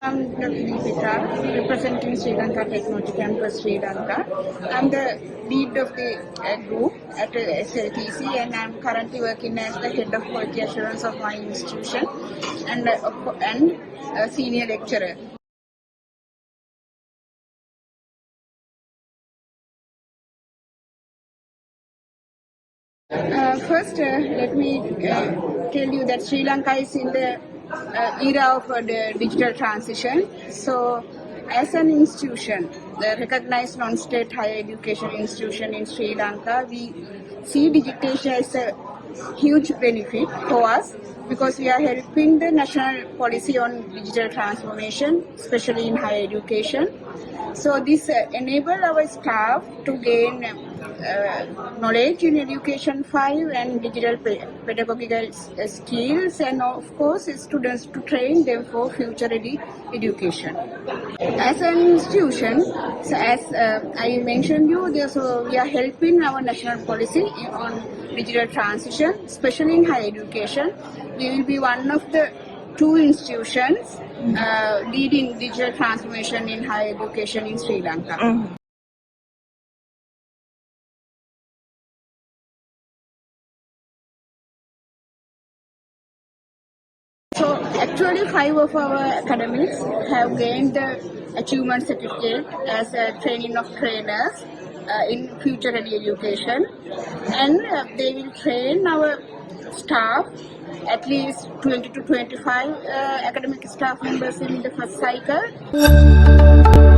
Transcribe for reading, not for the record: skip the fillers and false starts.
I'm Dr. Deepika, representing Sri Lanka Technology Campus Sri Lanka. I'm the lead of the group at SLTC, and I'm currently working as the head of quality assurance of my institution and a senior lecturer. First, let me tell you that Sri Lanka is in the era of the digital transition. So, as an institution, the recognized non-state higher education institution in Sri Lanka, we see digitization as a huge benefit for us because we are helping the national policy on digital transformation, especially in higher education. So this enable our staff to gain knowledge in education 5 and digital pedagogical skills, and of course students to train them for future ready education. As an institution, so as I mentioned you, so we are helping our national policy on digital transition, especially in higher education. We will be one of the 2 institutions leading digital transformation in higher education in Sri Lanka. So actually 5 of our academics have gained the achievement certificate as a training of trainers in future ready education, and they will train our staff, at least 20 to 25 academic staff members in the first cycle.